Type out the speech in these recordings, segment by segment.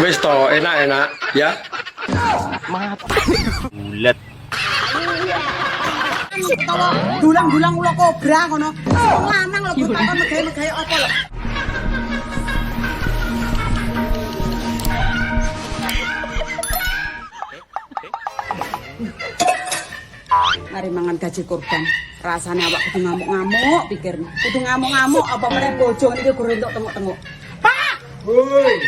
Wis to, enak-enak ya. Bulet. Dulang-dulang ulo kobra ngono. Wong lanang lho takon megawe-megawe apa lho. Mari mangan gaji korban. Rasane awak kudu ngamuk-ngamuk pikirne. Kudu ngamuk-ngamuk apa meneh bojo niki gur entuk tenguk-tenguk. Pak! Woi.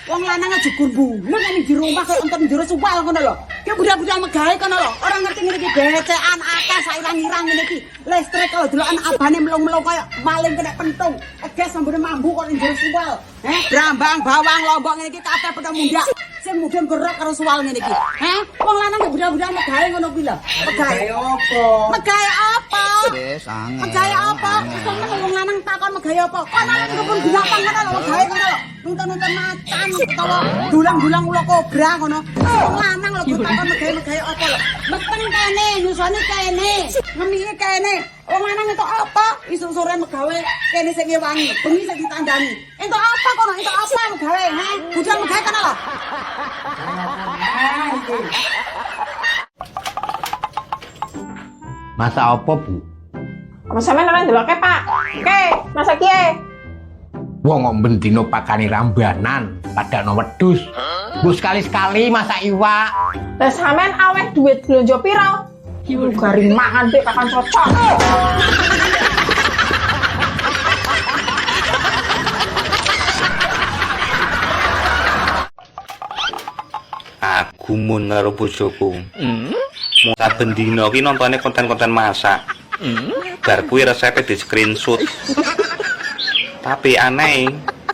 Wong lanang aja gur bulan ning di rumah kaya entar njero suwal ngono lho. Ki budak-budak megawe kono lho. Ora ngerti ngene iki becekan akeh sairang-irang ngene iki. Listrik kalau delokan abane melung-melung kaya maling kena pentung. Eges sambune mambu kok ning njero suwal. Brambang, bawang, lombok ngene iki kabeh padha mundak. Sing mudhun gerak karo suwal ngene iki. Wong lanang ya budak-budak megawe ngono kuwi lho. Megawe apa? Megawe apa? Wis angel. Megawe apa? Sono wong lanang takon megawe apa? Kono kebun binatang ngono lho megawe ngono lho. Nonton-nonton macan utawa dulang-dulang ulo kobra ngono. Wong lanang lho takon megawe apa lho. Meteng kene, nyusoni kene, ngemiki kene. Wong lanang entuk apa? Isuk sore megawe kene sing wangi, bengi sing ditandani. Entuk apa kono? Entuk apa megawe? Budal megawe kono lho. Masak apa, Bu? Apa sampean ora ndeloke, Pak? Oke, masak kiye? Wong kok bendino pakane rambanan, padakno wedhus. Bu sekali-sekali masak iwak. Lah sampean aweh duit blonjo piro? Gari makan pek kapan cocok. Aku mun karo bojoku. Saben dina ki nontone konten-konten masak. Bar kuwi resepe di screenshot. Tapi aneh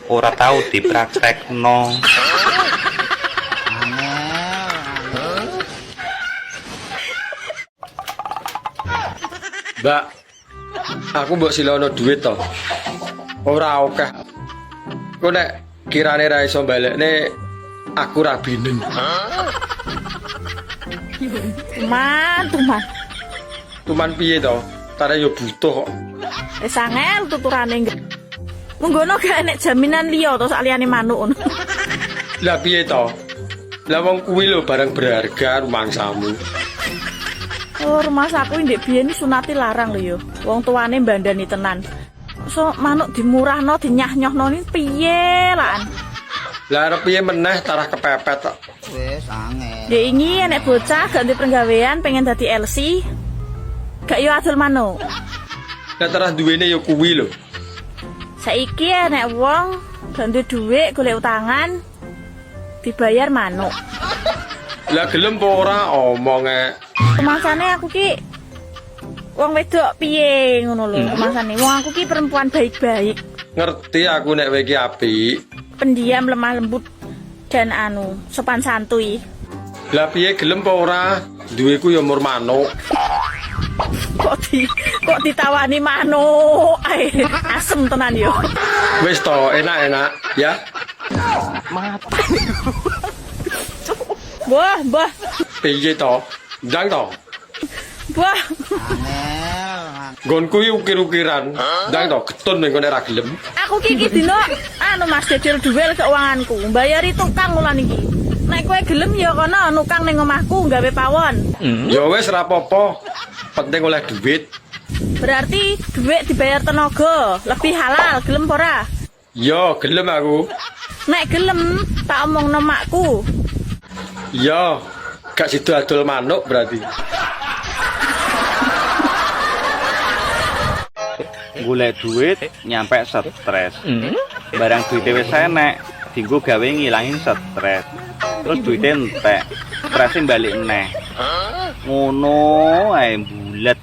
ora tau dipraktekno. Mbak, aku mbok silono duit to. Ora akeh. Kok nek kirane ra iso balekne aku ra binen. Tuman. Tuman piye to? Tare yo butuh kok. Wis angel tuturane. Munggono gak enek jaminan liya to sak liyane manuk ngono. Lah piye to? Lah wong kuwi lho barang berharga rumangsamu. Oh, rumah saku ndek biyen sunati larang lho yo. Wong tuane mbandani tenan. So manuk dimurahno dinyah-nyohno ni piye lan? Lah arep piye meneh tarah kepepet tok. Wis angel. Ya ini enek bocah gak ndek penggawean pengen dadi LC. Gak yo adol manuk. Lah tarah duwene yo kuwi lho. Saiki enek wong gak duwe dhuwit golek utangan dibayar manuk. Lah gelem apa ora omonge. Kemasannya aku ki wong wedok piye ngono lho. Kemasannya wong aku ki perempuan baik-baik. Ngerti aku nek kowe iki apik. Pendiam, lemah lembut dan sopan santuy. Lah piye gelem apa ora? Duweku ya mur manuk. Kok ditawani manuk. Asem tenan yo. Wis to, enak-enak ya. Mbah. Piye to? Ndang to. Mbah. Gonku yo ukir-ukiran. Ndang to, getun ning kene ra gelem. Aku ki dino Mas jajal duel keuanganku. Mbayari tukang ulan iki. Nek kowe gelem ya kono nukang ning omahku gawe pawon. Ya wis ra apa-apa. Penting oleh duit. Berarti duit dibayar tenaga, lebih halal, gelem apa ora? Ya, gelem aku. Nek gelem tak omongno makku. Ya, gak sido adol manuk berarti. Golek duit nyampe stres. Barang duite wis enek, dienggo gawe ngilangin stres. Terus duite entek, strese balik meneh. Ngono ae bulet.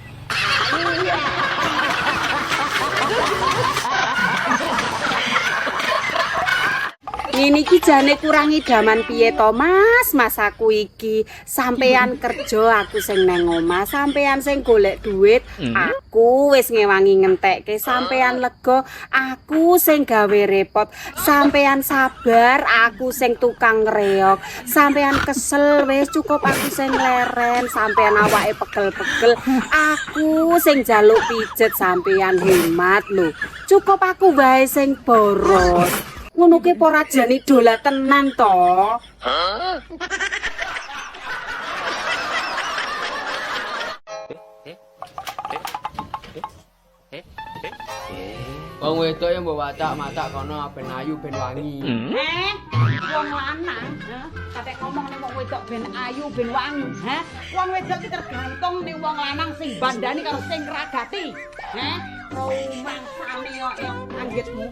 Ngene iki jane kurang idaman piye to, Mas? Mas aku iki sampean kerja aku sing nang omah, sampean sing golek duit, aku wis ngewangi ngentekke, sampean lega, aku sing gawe repot, sampean sabar, aku sing tukang ngreok, sampean kesel wis cukup aku sing leren, sampean awake pegel-pegel, aku sing jaluk pijet, sampean hemat lho. Cukup aku wae sing boros. Ngono ki ora jane dola tenan to. Wong wedok yang mbok wacak-macak kono ben ayu ben wangi. Wong lanang, kate ngomong ning wong wedok ben ayu ben wangi, Wong wedok iki tergantung ning wong lanang sing bandani karo sing ragati. Rumangsane yo anggitmu,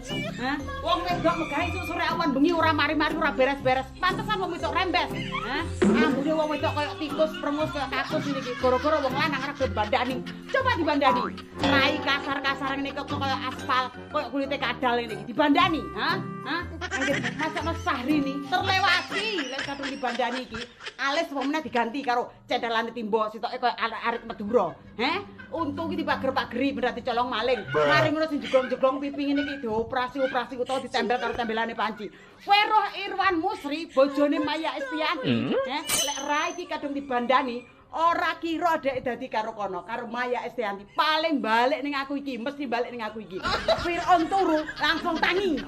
Wong wedok megahe sore awan bengi ora mari-mari ora beres-beres. Pantesan wong wedok rembes, Ambune wong wedok koyo tikus, prengus koyo kakus iki gara-gara wong lanang reget bandani. Coba dibandani. Rai kasar-kasar ngene kok koyo aspal, koyo kulite kadal ngene iki dibandani, Anggit masakno Sahrini terlewati lek kadung dibandani iki. Alis wong diganti karo cendelane timbo sitoke koyo arek Madura, Untung iki dipager-pageri bener dicolong maling. Mari ngono sing jeglong-jeglong pipi ngene iki dioperasi-operasi utawa ditembel karo tembelane panci. Kowe roh Irwan Musri, bojone Maya Estianti, lek Rai iki kadung dibandani, ora kira dhek dadi karo kono, karo Maya Estianti. Paling balik ning aku iki, mesti balik ning aku iki. Fir'aun turu langsung tangi.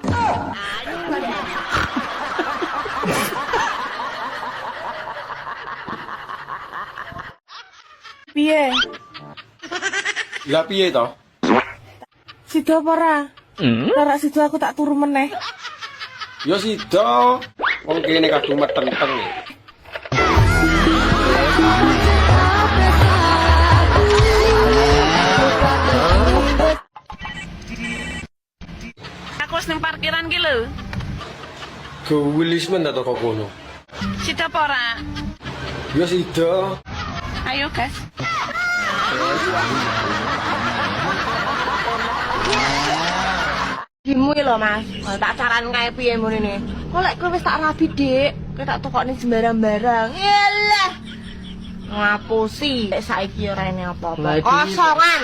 Piye? Lah piye to? Sida apa ora? Ora sida aku tak turu meneh. Ya sida. Wong kene kadung meteng-teng. Aku wis ning parkiran ki lho. Gewilis men ta kok kono. Sida apa ora? Ya sida. Ayo, guys. Dimu lho Mas, tak saran kae piye mrene. Kok lek kowe wis tak rabi, Dik, kowe tak tokokne sembarang-barang. Yalah. Ngapusi, lek saiki ora ene apa-apa. Kosongan.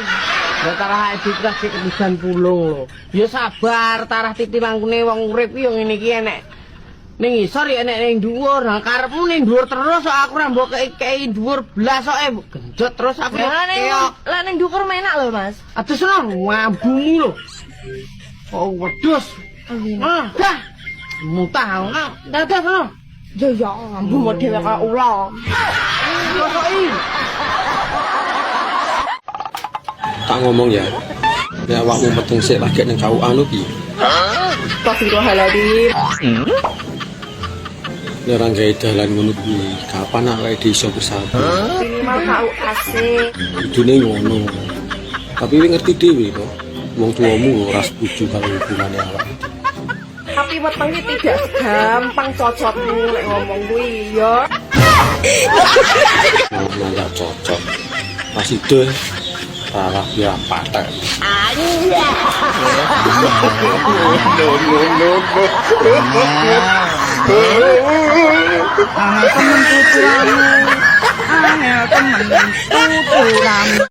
Lah tarah edit ra sik kebudan pulung lho. Ya sabar, tarah titimangkune wong urip yo ngene iki enek. Ning isor ya enek ning dhuwur. Nah karepmu ning dhuwur terus kok aku ra mbok kei dhuwur blas kok genjot terus aku. Lah ning ndukur menak lho Mas. Atus lho ngabungi lho. Oh wedhus. Dah. Mutah. Dadah lho. Ya ambu model kaya ula. Kosoki. Tak ngomong ya. Nek awakmu meteng sik lagi ning KUA lho piye? Astagfirullahaladzim. Nek ora gawe dalan ngono kuwi, kapan awake dhewe iso bersatu? Minimal kau asik. Kudune ngono. Tapi kowe ngerti dhewe kok. Wong tuamu ora setuju karo hubungane awake. Tapi weteng iki tidak gampang cocokmu lek ngomong kuwi ya. Ngomong gak cocok. Masih deh. Salah ya patek. Temen tuturan. Temen tuturan.